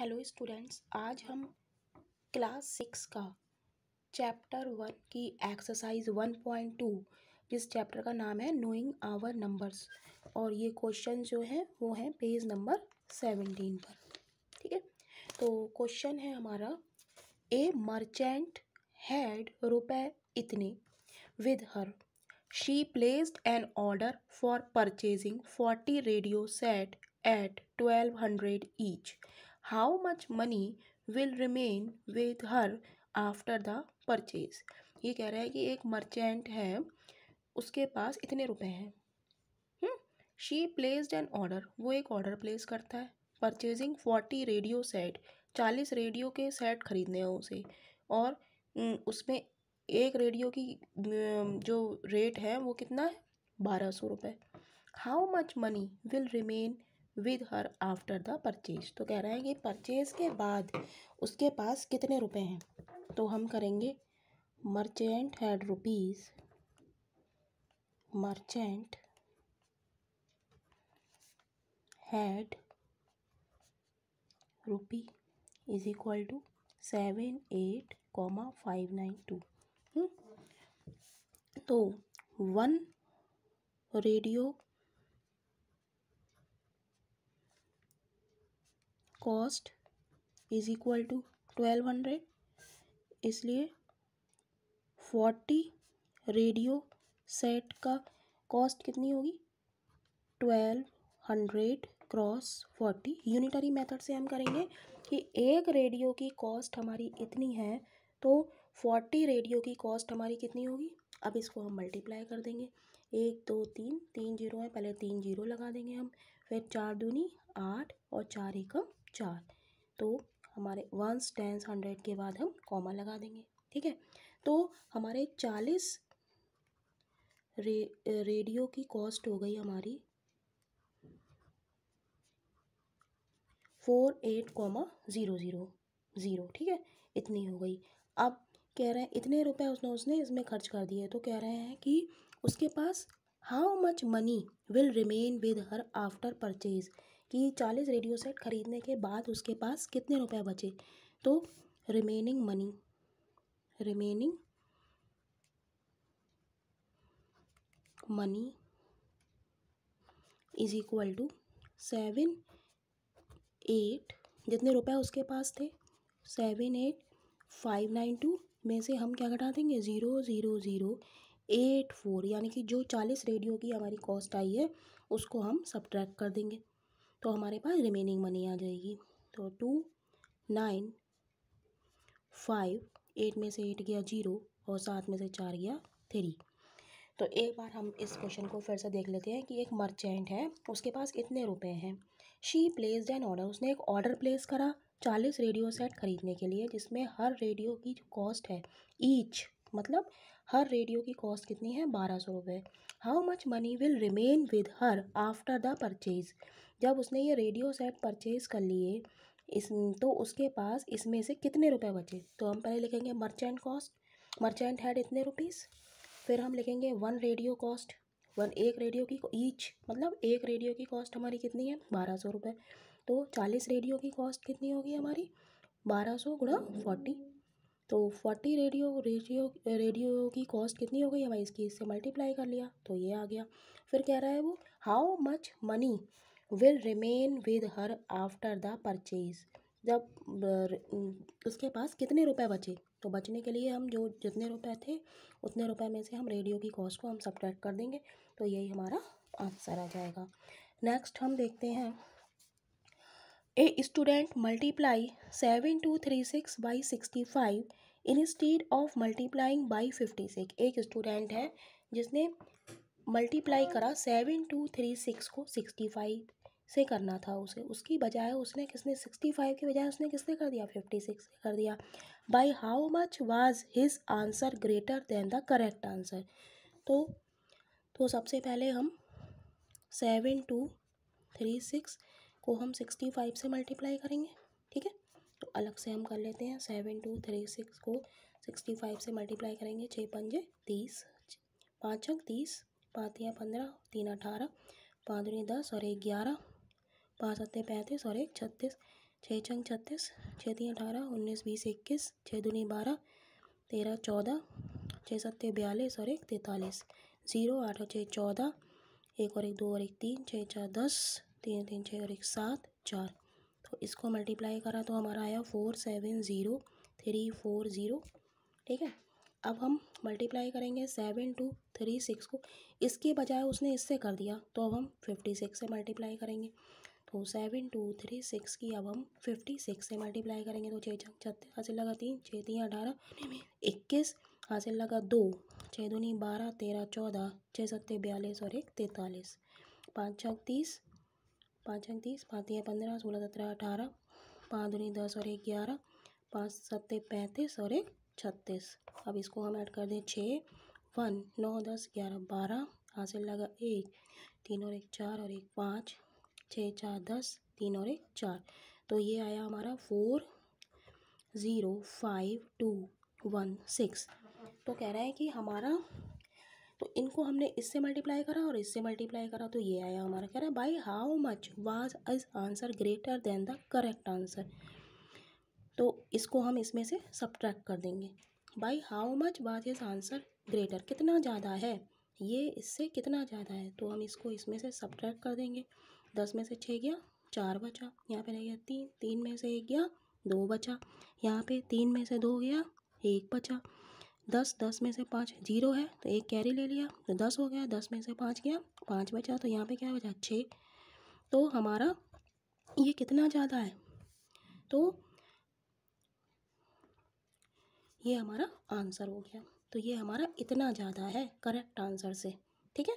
Hello students, आज हम class 6 का चैप्टर 1 की एक्सरसाइज 1.2 जिस चैप्टर का नाम है नोइंग आवर नंबर्स, और ये क्वेश्चन जो है वो है पेज नंबर 17 पर। ठीक है, तो क्वेश्चन है हमारा, ए मर्चेंट हैड रुपए इतने with her, she placed an order for purchasing 40 radio set at 1200 each. How much money will remain with her after the purchase? ये कह रहा है कि एक मर्चेंट है, उसके पास इतने रुपए हैं। शी प्लेस्ड एन ऑर्डर, वो एक ऑर्डर प्लेस करता है। परचेजिंग 40 रेडियो सेट, 40 रेडियो के सेट खरीदने हैं उसे, और उसमें एक रेडियो की जो रेट है वो कितना है, 1200 रुपये। How much money will remain with her after the purchase, तो कह रहा है कि परचेज के बाद उसके पास कितने रुपए हैं। तो हम करेंगे merchant had rupees, merchant had rupee is equal to 78,592। तो 1 radio cost is equal to 1200, इसलिए 40 रेडियो सेट का कॉस्ट कितनी होगी, 1200 क्रॉस 40। यूनिटरी मेथड से हम करेंगे कि एक रेडियो की कॉस्ट हमारी इतनी है तो 40 रेडियो की कॉस्ट हमारी कितनी होगी। अब इसको हम मल्टीप्लाई कर देंगे, 1 2 3 3 जीरो है, पहले 3 जीरो लगा देंगे हम, फिर 4 दूनी 8 और 4 एकम 4, तो हमारे 1s 10s 100 के बाद हम कॉमा लगा देंगे। ठीक है, तो हमारे 40 रेडियो की कॉस्ट हो गई हमारी 48,000। ठीक है, इतनी हो गई। अब कह रहे हैं इतने रुपए उसने इसमें खर्च कर दिए, तो कह रहे हैं कि उसके पास how much money will remain with her after purchase, कि 40 रेडियो सेट खरीदने के बाद उसके पास कितने रुपए बचे। तो remaining money is equal to 78, जितने रुपए उसके पास थे 78,592 में से हम क्या घटा देंगे, 00084, यानी कि जो 40 रेडियो की हमारी कॉस्ट आई है उसको हम सब्ट्रैक्ट कर देंगे, तो हमारे पास रिमेनिंग मनी आ जाएगी। तो 2,958 में से 8 गया 0 और 7 में से 4 गया 3। तो एक बार हम इस क्वेश्चन को फिर से देख लेते हैं कि एक मर्चेंट है, उसके पास इतने रुपए हैं। शी प्लेस्ड एन ऑर्डर, उसने एक ऑर्डर प्लेस करा 40 रेडियो सेट खरीदने के लिए, जिसमें हर रेडियो की जो कॉस्ट है, ईच मतलब हर रेडियो की कॉस्ट कितनी है, 1200 रुपये। How much money will remain with her after the purchase, जब उसने ये रेडियो सेट परचेज कर लिए इस, तो उसके पास इसमें से कितने रुपए बचे। तो हम पहले लिखेंगे मर्चेंट कॉस्ट, मर्चेंट हैड इतने रुपीज़, फिर हम लिखेंगे 1 रेडियो कॉस्ट, एक रेडियो की ईच मतलब एक रेडियो की कॉस्ट हमारी कितनी है, 1200 रुपये। तो 40 रेडियो की कॉस्ट कितनी होगी हमारी, 1200 गुणा 40, तो 40 रेडियो की कॉस्ट कितनी हो गई हमारी, इसकी इससे मल्टीप्लाई कर लिया तो ये आ गया। फिर कह रहा है वो how much money will remain with her after the purchase, जब उसके पास कितने रुपए बचे। तो बचने के लिए हम जो जितने रुपए थे उतने रुपए में से हम रेडियो की कॉस्ट को हम सब्ट्रैक्ट कर देंगे, तो यही हमारा आंसर आ जाएगा। नेक्स्ट हम देखते हैं, a student multiply 7236 by 65 instead of multiplying by 56। एक स्टूडेंट है जिसने मल्टीप्लाई करा 7236 को 65 से करना था उसे, उसकी बजाय उसने 65 की बजाय उसने किसने कर दिया, 56 से कर दिया। By how much was his answer greater than the correct answer. तो सबसे पहले हम 7236 को हम 65 से मल्टीप्लाई करेंगे। ठीक है, तो अलग से हम कर लेते हैं, 7236 को 65 से मल्टीप्लाई करेंगे, 6 पंजे 30, 5 अंक 30, 5 या 15, 3 18, 5 दूनी 10 और 1 11, 5 सत्ते 35 और 1 36, छः छंग 36, 6 3 18, 19 20 21, 6 दूनी 12, 13 14, 6 7 42 और 1 43, 0 8 और 6 14, 1 और 1 2 और 1 3, 6 4 10, 3 3 6 और 1 7 4। तो इसको मल्टीप्लाई करा तो हमारा आया 470,340। ठीक है, अब हम मल्टीप्लाई करेंगे 7236 को। इसके बजाय उसने इससे कर दिया तो अब हम 56 से मल्टीप्लाई करेंगे। तो 7236 की अब हम 56 से मल्टीप्लाई करेंगे। तो 6 छंग 36, हासिल लगा 3, 6 3 18, 21, हासिल लगा 2, 6 दूनी 12, 13 14, 6 7 42 और 1 43, 5 छंग 30, 5 छंग 30, 5 3 15, 16 17 18, 5 दूनी 10 और 1 11, 5 7 35 और 1 36। अब इसको हम ऐड कर दें 6 1 9 10 11 12, हासिल लगा 1 3 और 1 4 और 1 5, 6 4 10, 3 और 1 4। तो ये आया हमारा 405216। तो कह रहा है कि हमारा, तो इनको हमने इससे मल्टीप्लाई करा और इससे मल्टीप्लाई करा तो ये आया हमारा। कह रहा है by how much was is answer greater than the correct answer. तो इसको हम इसमें से सब्ट्रैक्ट कर देंगे। By how much was is answer greater, कितना ज़्यादा है ये इससे, कितना ज़्यादा है, तो हम इसको इसमें से सब्ट्रैक्ट कर देंगे। 10 में से 6 गया 4 बचा, यहाँ पे रह गया 3, 3 में से 1 गया 2 बचा, यहाँ पे 3 में से 2 गया 1 बचा। 10 में से 5 0 है तो 1 कैरी ले लिया तो 10 हो गया। 10 में से 5 गया 5 बचा, तो यहाँ पे क्या बचा 6। तो हमारा ये कितना ज़्यादा है, तो ये हमारा आंसर हो गया। तो ये हमारा इतना ज़्यादा है करेक्ट आंसर से। ठीक है।